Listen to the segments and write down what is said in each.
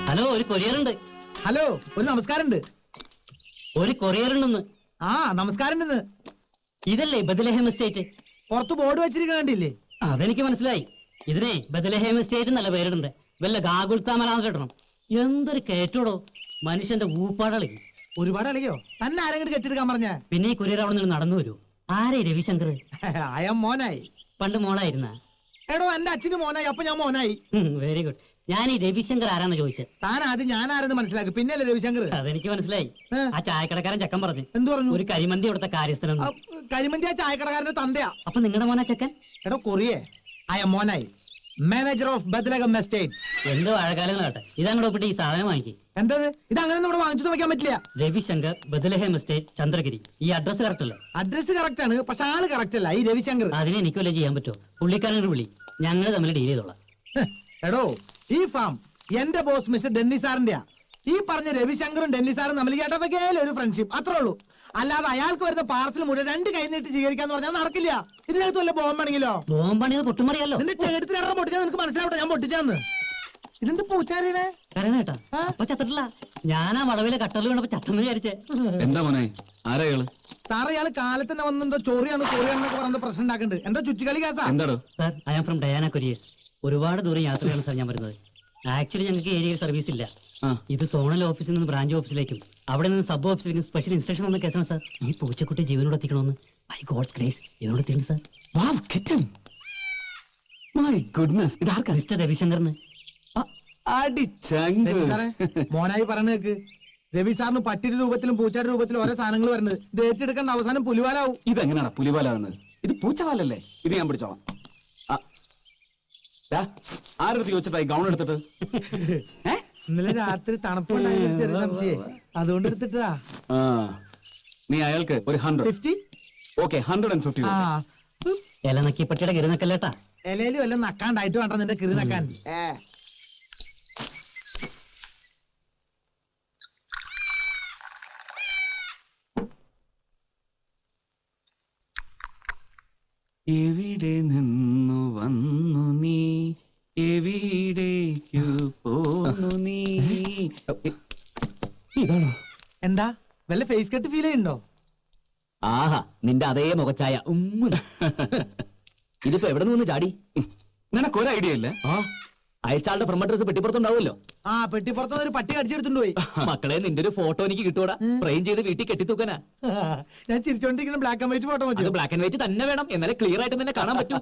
Hello, ഒരു courier ഉണ്ട്. Hello, ഒരു നമസ്കാരമുണ്ട്. ഒരു കൊറിയർ ഉണ്ടെന്ന്. ആ, നമസ്കാരമുണ്ടെന്ന്. ഇതല്ലേ ബദലഹേം എസ്റ്റേറ്റ്? പുറത്ത് ബോർഡ് വെച്ചിരിക്കണ്ടില്ലേ? അതെനിക്ക് മനസ്സിലായി. ഇതിനെ ബദലഹേം എസ്റ്റേറ്റ് നല്ല പേരിടുണ്ട്. വല്ല ഗാഗുൽത്താമലാന്ന് കേട്ടണം. എന്തൊരു കയറ്റോടോ, മനുഷ്യന്റെ ഊപ്പാടളി. ഒരുപാട് അളിയോ? തന്നെ ആരെങ്കിലും കെട്ടിയെടുക്കാൻ പറഞ്ഞ? പിന്നെ ഈ കൊറിയർ അവിടെ നിന്ന് നടന്നു വരൂ. ആരേ രവിശങ്കർ? അയം മോനായി. പണ്ട് മോളായിരുന്ന? എടോ, എന്റെ അച്ഛന് മോനായി, അപ്പൊ ഞാൻ മോനായി. Very good. ഞാൻ ഈ രവിശങ്കർ ആരാന്ന് ചോദിച്ചത്. താൻ ആദ്യം ഞാൻ ആരെന്ന് മനസ്സിലാക്കി, പിന്നല്ലേ രവിശങ്കർ? അതെനിക്ക് മനസ്സിലായി. ആ ചായക്കടക്കാരൻ ചക്കൻ പറഞ്ഞു. എന്ത് പറഞ്ഞു? ഒരു കരിമന്തി അവിടുത്തെ കാര്യസ്ഥനം. കരിമന്തി ആ ചായക്കടക്കാരന്റെ തന്തയാ. അപ്പൊ നിങ്ങളുടെ മോനാ ചക്കൻ? എടോ കൊറിയേ, അയം മോനായി, മാനേജർ ഓഫ് ബദലഹം എസ്റ്റേറ്റ്. എന്തോ വാഴക്കാലങ്ങളാട്ടെ. ഇതങ്ങോട്ട് ഒപ്പിട്ട് ഈ സാധനം വാങ്ങിക്കും. എന്തത്? ഇത് അങ്ങനെ നമ്മുടെ വാങ്ങിച്ചിട്ട് വയ്ക്കാൻ പറ്റില്ല. Ravishankar, Bethlehem estate, Chandragiri. ഈ അഡ്രസ് കറക്റ്റ് അല്ലേ? അഡ്രസ് കറക്റ്റ് ആണ്, പക്ഷെ ആള് കറക്റ്റ് അല്ല. ഈ രവിശങ്കർ അതിന് എനിക്ക് വല്ല ചെയ്യാൻ പറ്റുമോ? പുള്ളിക്കാരനോട് വിളി, ഞങ്ങൾ തമ്മിൽ ഡീൽ ചെയ്തോളാം. എടോ, ഈ ഫാം എന്റെ ബോസ് മിസ്റ്റർ ഡെന്നി സാറിന്റെയാ. ഈ പറഞ്ഞ രവിശങ്കറും ഡെന്നി സാറും തമ്മിൽ കേട്ടതൊക്കെയായാലും ഒരു ഫ്രണ്ട്ഷിപ്പ്, അത്രേ ഉള്ളൂ. അല്ലാതെ അയാൾക്ക് വരുന്ന പാർസൽ മുഴുവൻ 2 കൈ നീട്ടി സ്വീകരിക്കാന്ന് പറഞ്ഞാൽ നടക്കില്ല. ഇതിനകത്ത് വല്ല ബോംബാണെങ്കിലോ? ബോംബാണെങ്കിൽ പൊട്ടുമറിയാലോ. നിന്റെ ചേട്ടത്തിനെ പൊട്ടിച്ചാൽ നിനക്ക് മനസ്സിലാവട്ടെ, ഞാൻ പൊട്ടിച്ചാന്ന്. ഇതെന്ത് പൂച്ചാരിനെ കരണേട്ടാ? അപ്പൊ ചത്തിട്ടില്ല. ഞാനാ വളവിലെ കട്ടറിൽ വീണപ്പോ ചത്തെന്ന് വിചാരിച്ചേ. എന്താ മോനെ, ആരാള്? സാറ് ഇയാള് കാലത്തന്നെ വന്നെന്തോ ചോറിയാണെന്നൊക്കെ പറയുന്ന പ്രശ്നം ഉണ്ടാക്കുന്നുണ്ട്. എന്താ ചുറ്റിക്കളി കേസാ? എന്താടോ? Sir, I am from Diana courier. ഒരുപാട് ദൂരം യാത്രയാണ് സാർ ഞാൻ വരുന്നത്. ആക്ച്വലി ഞങ്ങൾക്ക് ഏരിയയിൽ സർവീസ് ഇല്ല. ഇത് സോണൽ ഓഫീസിൽ നിന്ന് ബ്രാഞ്ച് ഓഫീസിലേക്കും അവിടെ നിന്ന് സബ് ഓഫീസിലേക്കും സ്പെഷ്യൽ ഇൻസ്ട്രക്ഷൻ വന്ന കേസാണ് സാർ. ഈ പൂച്ചക്കുട്ടി ജീവനോട് എത്തിക്കണമെന്ന്. ബൈ ഗോഡ്സ് ഗ്രേസ് എന്നോട് എത്തിക്കണം സാർ. മൈ ഗുഡ്നസ്, ഇതാർക്കാ? മിസ്റ്റർ രവിശങ്കറിന്. മോനായി പറഞ്ഞ കേക്ക്. രവി സാറിന് പട്ടിയുടെ രൂപത്തിലും പൂച്ചയുടെ രൂപത്തിലും ഓരോ സാധനങ്ങൾ വരുന്നത്. ഇത് ഏറ്റെടുക്കേണ്ട അവസാനം പുലിവാലാവും. ഇതെങ്ങനെയാണ് പുലിവാലാവുന്നത്? ഇത് പൂച്ചവാലല്ലേ? ഇത് ഞാൻ പിടിച്ചോളാം. ആരടുത്ത് ചോദിച്ചിട്ടായി ഗൗൺ എടുത്തിട്ട്? ഇന്നലെ രാത്രി തണുപ്പ് സംശയം, അതുകൊണ്ട് എടുത്തിട്ടാ. നീ അയാൾക്ക് ഒരു 100. ഓക്കെ, 150. ഇല നക്കി പട്ടിയുടെ കിരി നക്കല്ലേട്ടാ. ഇലയിലും എല്ലാം നക്കാണ്ടായിട്ട് വേണ്ട നിന്റെ കിരി നക്കാൻ. എവിടെ നിന്നു വന്നു നീ, എവിടേക്കു പോന്നു നീ? ഇതാണോ? എന്താ വല്ല ഫേസ് കട്ട് ഫീൽ ചെയ്യുന്നുണ്ടോ? ആഹാ, നിന്റെ അതേ മുഖച്ചായ. ഇതിപ്പോ എവിടെ നിന്ന് ചാടി? നിനക്കൊരു ഐഡിയ ഇല്ലേ? അയച്ചാളുടെ പ്രൊമോട്ടേഴ്സ് പെട്ടിപ്പുറത്തുണ്ടാവുമല്ലോ. ആ, പെട്ടിപ്പുറത്ത് ഒരു പട്ടി കടിച്ചെടുത്തുണ്ട് പോയി. മക്കളെ, നിന്റെ ഒരു ഫോട്ടോ എനിക്ക് കിട്ടൂടാ. ഫ്രെയിം ചെയ്ത് വീട്ടിൽ കെട്ടിത്തൂക്കാനാ. ഞാൻ ചിരിച്ചോണ്ടിരിക്കുന്ന ബ്ലാക്ക് ആൻഡ് വൈറ്റ് ഫോട്ടോ മതി. ബ്ലാക്ക് ആൻഡ് വൈറ്റ് തന്നെ വേണം, എന്നാലേ ക്ലിയർ ആയിട്ട് തന്നെ കാണാൻ പറ്റും.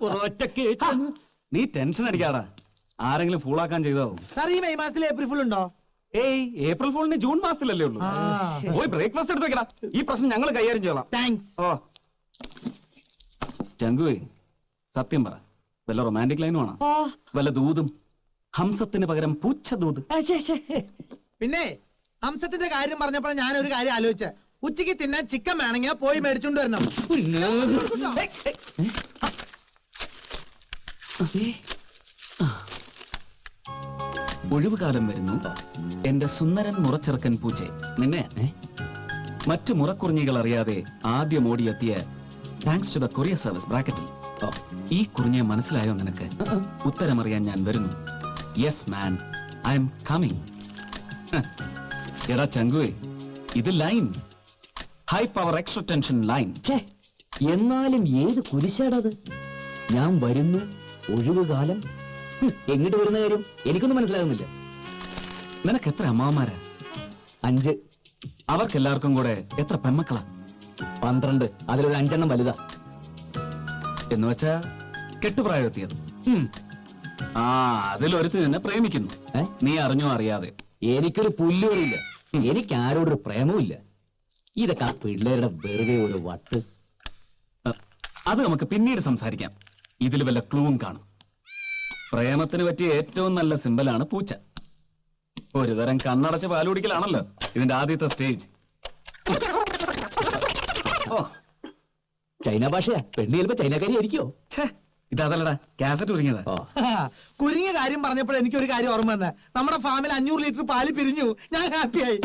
നീ ടെൻഷൻ അടിക്കാടാ, ആരെങ്കിലും ഫൂളാക്കാൻ ചെയ്താവും. സാർ, ഈ മെയ് മാസത്തിൽ ഏപ്രിൽ ഫുൾ ഉണ്ടോ? ഏയ്, ഏപ്രിൽ ഫൂളിന് ജൂൺ മാസത്തിലല്ലേ ഉള്ളൂ. പോയി ബ്രേക്ക്ഫാസ്റ്റ് എടുത്ത് വെക്കടാ. ഈ പ്രശ്നം ഞങ്ങൾ കൈകാര്യം ചെയ്യலாம். താങ്ക്സ്. ഓ ചങ്കുവേ, സത്യം പറ, വല്ല റൊമാൻറ്റിക് ലൈനും ആണോ? വല്ല ദൂതും? ഹംസത്തിന് പകരം പൂച്ച ദൂത്. പിന്നെ ഹംസത്തിന്റെ കാര്യം പറഞ്ഞപ്പോൾ ഞാനൊരു കാര്യം ആലോചിച്ച. ഉച്ചയ്ക്ക് തിന്നാൻ ചിക്കൻ വേണമെങ്കിൽ പോയി മേടിച്ചോണ്ട് വരണം. ഒഴിവുകാലം വരുന്നു എന്റെ സുന്ദരൻ മുറച്ചെറുക്കൻ പൂച്ചെ. നിന്നെ മറ്റു മുറക്കുറിഞ്ഞികൾ അറിയാതെ ആദ്യം ഓടിയെത്തിയ thanks to the courier service ബ്രാക്കറ്റിൽ ഈ കുറിഞ്ഞെ മനസ്സിലായോ നിനക്ക്? ഉത്തരമറിയാൻ ഞാൻ വരുന്നു. Yes man, I'm coming. എടാ ചങ്കുവേ, ഇത് line, high power extra tension line. എന്നാലും ഏത് കുരിശാടത്? ഞാൻ വരുന്നു, ഒഴിവുകാലം. എങ്ങോട്ട് വരുന്ന കാര്യം എനിക്കൊന്നും മനസ്സിലാകുന്നില്ല. നിനക്ക് എത്ര അമ്മാമാരാ? 5. അവർക്കെല്ലാവർക്കും കൂടെ എത്ര പെമ്മക്കളാ? 12. അതിലൊരു 5 എണ്ണം വലുതാ. എന്ന് വെച്ചാ കെട്ടുപ്രായം എത്തിയത്. അതിലൊരുത്തി നിന്നെ പ്രേമിക്കുന്നു. നീ അറിഞ്ഞോ അറിയാതെ? എനിക്കൊരു പുല്ലുമില്ല, എനിക്ക് ആരോടൊരു പ്രേമവും. ഇതൊക്കെ ആ പിള്ളേരുടെ വെറുതെ ഒരു വട്ട്. അത് നമുക്ക് പിന്നീട് സംസാരിക്കാം. ഇതിൽ വല്ല ക്ലൂവും കാണും. പ്രേമത്തിന് പറ്റിയ ഏറ്റവും നല്ല സിമ്പലാണ് പൂച്ച. ഒരു തരം കണ്ണടച്ച് പാലുകുടിക്കലാണല്ലോ ഇതിന്റെ ആദ്യത്തെ സ്റ്റേജ്. ചൈന ഭാഷയാ. പെണ്ണ് ചിലപ്പോ ചൈനക്കാരി ആയിരിക്കോ? ഇതല്ലടാ, കാസറ്റ് കുരുങ്ങിയതാ. കുരുങ്ങിയ കാര്യം പറഞ്ഞപ്പോൾ എനിക്കൊരു കാര്യം ഓർമ്മ വന്നേ. നമ്മുടെ ഫാമിൽ 500 ലിറ്റർ പാല് പിരിഞ്ഞു. ഞാൻ ഹാപ്പിയായി.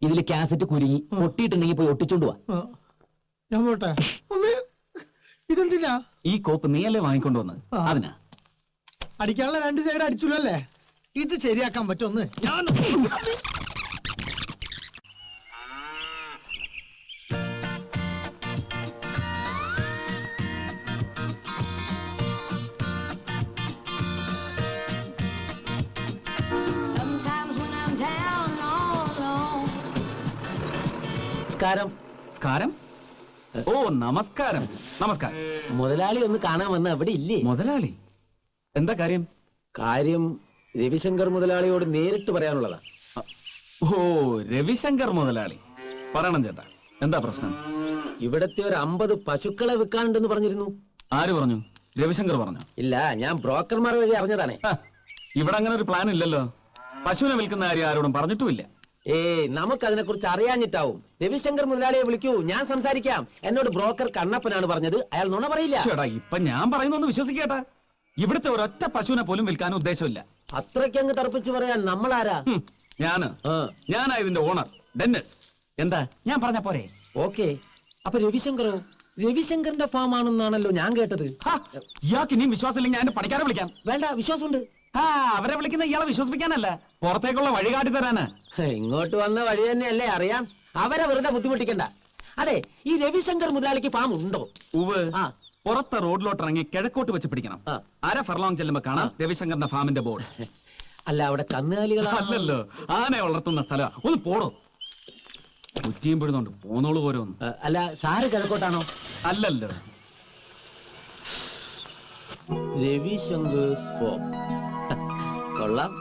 ഇതില് കാസറ്റ് കുരുങ്ങി പൊട്ടിയിട്ടുണ്ടെങ്കിൽ പോയി ഒട്ടിച്ചോണ്ട് പോവാ. ഞാൻ പോട്ടെ. ഇതെന്തിനാ? ഈ കോപ്പ് നീയല്ലേ വാങ്ങിക്കൊണ്ടുവന്നത്? അതിനാ. അടിക്കാനുള്ള 2 സൈഡ് അടിച്ചുല്ലോ അല്ലേ? ഇത് ശരിയാക്കാൻ പറ്റുമെന്ന് ഞാൻ Sometimes when I'm down all alone. നമസ്കാരം. സ്കാരം ഓ നമസ്കാരം. നമസ്കാരം. മുതലാളി ഒന്ന് കാണാൻ വന്ന അവിടെ ഇല്ലേ? മുതലാളി എന്താ കാര്യം? കാര്യം രവിശങ്കർ മുതലാളിയോട് നേരിട്ട് പറയാനുള്ളതാ. ഓ രവിശങ്കർ മുതലാളി, പറയണം ചേട്ടാ, എന്താ പ്രശ്നം? ഇവിടത്തെ ഒരു 50 പശുക്കളെ വിൽക്കാനുണ്ടെന്ന് പറഞ്ഞിരുന്നു. ആര് പറഞ്ഞു? രവിശങ്കർ പറഞ്ഞു? ഇല്ല, ഞാൻ ബ്രോക്കർമാർ വഴി അറിഞ്ഞതാണേ. ഇവിടെ അങ്ങനെ ഒരു പ്ലാൻ ഇല്ലല്ലോ. പശുവിനെ വിൽക്കുന്ന കാര്യം ആരോടും പറഞ്ഞിട്ടുമില്ല. നമുക്കതിനെ കുറിച്ച് അറിയാഞ്ഞിട്ടാവും. രവിശങ്കർ മുതലാളിയെ വിളിക്കൂ, ഞാൻ സംസാരിക്കാം. എന്നോട് ബ്രോക്കർ കണ്ണപ്പനാണ് പറഞ്ഞത്. അയാൾ നുണ പറയില്ല. ചേട്ടാ ഇപ്പൊ ഞാൻ പറയുന്നൊന്ന് വിശ്വസിക്കേട്ടാ. ഇവിടുത്തെ ഒരൊറ്റ പശുവിനെ പോലും വിൽക്കാൻ ഉദ്ദേശമില്ല. അത്രയ്ക്കങ്ങ് തറപ്പിച്ച് പറയാൻ നമ്മളാരാ? ഞാനാ ഇതിന്റെ ഓണർ ഡെന്നിസ്. എന്താ ഞാൻ പറഞ്ഞ പോരെ? ഓക്കെ. അപ്പൊ രവിശങ്കറോ? രവിശങ്കറിന്റെ ഫാം ആണെന്നാണല്ലോ ഞാൻ കേട്ടത്. ഇയാൾക്ക് ഇനിയും വിശ്വാസമില്ലെങ്കിൽ ഞാൻ എന്റെ പണിക്കാരെ വിളിക്കാം. വേണ്ട, വിശ്വാസമുണ്ട്. അവരെ വിളിക്കുന്ന ഇയാളെ വിശ്വസിപ്പിക്കാനല്ല, പുറത്തേക്കുള്ള വഴി കാട്ടി തരാനാ. ഇങ്ങോട്ട് വന്ന വഴി തന്നെയല്ലേ, അറിയാം. അവരെ വെറുതെ ബുദ്ധിമുട്ടിക്കണ്ട. അതെ, ഈ രവിശങ്കർ മുതലാളിക്ക് ഫാം ഉണ്ടോ? ഉവ്. പുറത്തെ റോഡിലോട്ട് ഇറങ്ങി കിഴക്കോട്ട് വെച്ച് പിടിക്കണം. അര ഫർലോങ് ചെല്ലുമ്പോ കാണാം രവിശങ്കറിന്റെ ഫാമിന്റെ ബോർഡ്. അല്ല, അവിടെ കന്നുകാലികളാ? അല്ലല്ലോ, ആന വളർത്തുന്ന സ്ഥലം. ഒന്ന് പോടോ. കുറ്റിയും പിടുന്നുണ്ട്, പോന്നോളൂ ഓരോന്ന്. അല്ല, സാറ് കിഴക്കോട്ടാണോ? അല്ലല്ലോ. രവിശങ്കേഴ്സ് ഫാം കൊള്ളാം.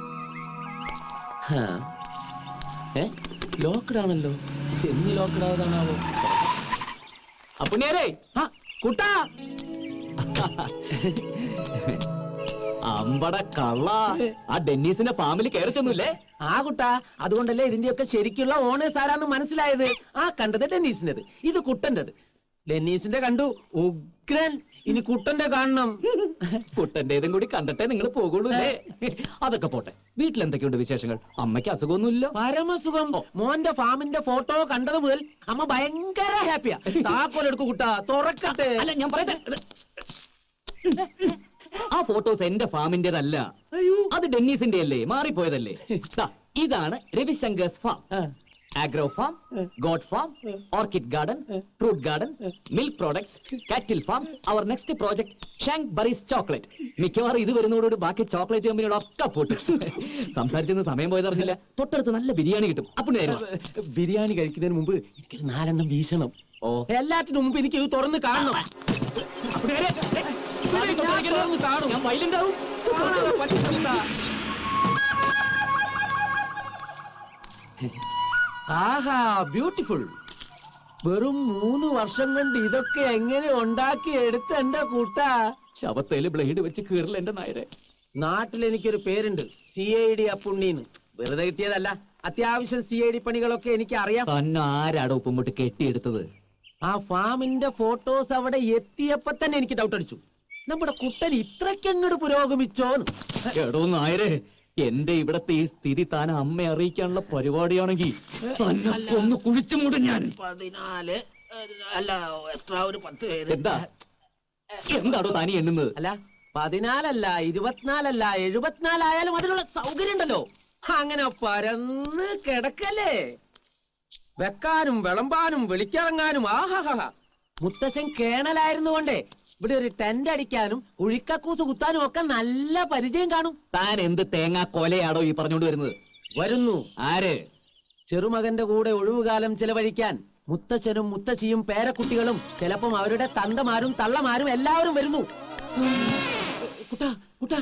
ലോക്ക്ഡ് ആണല്ലോ. എന്ന് ലോക്ക്ഡ് ആയതാണാവോ? അപ്പുണ്ണിയാരേ, കുട്ടാ, അമ്പട കള്ള, ആ ഡെന്നീസിന്റെ ഫാമിലി കയറി ചെന്നില്ലേ? ആ കുട്ടാ, അതുകൊണ്ടല്ലേ ഇതിന്റെയൊക്കെ ശരിക്കുള്ള ഓണേഴ്സ് ആരാന്ന് മനസ്സിലായത്. ആ കണ്ടത് ഡെന്നീസിന്റേത്, ഇത് കുട്ടന്റേത്. ഡെന്നീസിന്റെ കണ്ടു, ഉഗ്രൻ. ഇനി കുട്ടന്റെ കാണണം. കുട്ടന്റേതും കൂടി കണ്ടിട്ടേ നിങ്ങൾ പോകുള്ളൂ. അതൊക്കെ പോട്ടെ, വീട്ടിൽ എന്തൊക്കെയുണ്ട് വിശേഷങ്ങൾ? അമ്മയ്ക്ക് അസുഖമൊന്നുമില്ല? പരമസുഖം. മോന്റെ ഫാമിന്റെ ഫോട്ടോ കണ്ടത് മുതൽ അമ്മ ഭയങ്കര ഹാപ്പിയാ. താക്കോലെടുക്കു കുട്ടാ, തുറക്കട്ടെ. അല്ല, ഞാൻ പറയട്ടെ, ആ ഫോട്ടോസ് എന്റെ ഫാമിന്റേതല്ല, അത് ഡെന്നീസിന്റെ അല്ലേ, മാറിപ്പോയതല്ലേ. ഇതാണ് Ravishankar's farm. Agro farm, god farm, orchid garden, fruit garden, milk products, cattle farm. Our next project ഷാങ്ക് ബറീസ് ചോക്ലേറ്റ്. മിക്കവാറും ഇത് വരുന്നതോട് ബാക്കി ചോക്ലേറ്റ് കമ്പനിയുടെ ഒക്കെ പോട്ട്. സംസാരിച്ചെന്ന് സമയം പോയതറിഞ്ഞില്ല. തൊട്ടടുത്ത് നല്ല ബിരിയാണി കിട്ടും. അപ്പോൾ ബിരിയാണി കഴിക്കുന്നതിന് മുമ്പ് എനിക്കൊരു 4 എണ്ണം വീശണം. ഓ, എല്ലാറ്റിനും മുമ്പ് എനിക്ക് ഇത് തുറന്ന് കാണണം. ഞാൻ വൈലന്റാവും. ആഹാ, ബ്യൂട്ടിഫുൾ. വെറും 3 വർഷം കൊണ്ട് ഇതൊക്കെ എങ്ങനെ ഉണ്ടാക്കി എടുത്ത് എന്റെ കൂട്ടാ. ശവത്തേല് ബ്ലേഡ് വെച്ച് കീറില്ല എന്റെ നായരെ. നാട്ടിൽ എനിക്കൊരു പേരുണ്ട്, CID അപ്പുണ്ണീന്ന്. വെറുതെ കിട്ടിയതല്ല, അത്യാവശ്യം CID പണികളൊക്കെ എനിക്ക് അറിയാം. തന്നെ ആരാടോ ഉപ്പുമുട്ട് കെട്ടിയെടുത്തത്? ആ ഫാമിന്റെ ഫോട്ടോസ് അവിടെ എത്തിയപ്പോ തന്നെ എനിക്ക് ഡൗട്ട് അടിച്ചു, നമ്മുടെ കുട്ടൻ ഇത്രയ്ക്കങ്ങോട്ട് പുരോഗമിച്ചോന്ന്. എടോ നായരെ, എന്റെ ഇവിടത്തെ ഈ സ്ഥിതി താൻ അമ്മയെ അറിയിക്കാനുള്ള പരിപാടിയാണെങ്കിൽ ഒന്ന് കുഴിച്ചു മൂടും ഞാൻ. 14 അല്ല, എക്സ്ട്രാ ഒരു 10 പേര്. എന്താടോ താനി എണ്ണുന്നത്? അല്ല, 14 അല്ല, 24 അല്ല, 74 ആയാലും അതിനുള്ള സൗകര്യം ഉണ്ടല്ലോ. അങ്ങനെ പരന്ന് കിടക്കല്ലേ, വെക്കാനും വിളമ്പാനും വെളിക്കിറങ്ങാനും. ആഹാ, മുത്തശ്ശൻ കേണലായിരുന്നു കൊണ്ടേ ഇവിടെ ഒരു ടെന്റ് അടിക്കാനും കുഴിക്കക്കൂസ് കുത്താനും ഒക്കെ നല്ല പരിചയം കാണും. താൻ എന്ത് തേങ്ങാ കൊലയാടോ ഈ പറഞ്ഞോണ്ട് വരുന്നത്? വരുന്നു. ആര്? ചെറുമകന്റെ കൂടെ ഒഴിവുകാലം ചെലവഴിക്കാൻ മുത്തച്ഛനും മുത്തശ്ശിയും പേരക്കുട്ടികളും, ചിലപ്പം അവരുടെ തന്തമാരും തള്ളമാരും എല്ലാവരും വരുന്നു. കുട്ടാ, കുട്ടാ,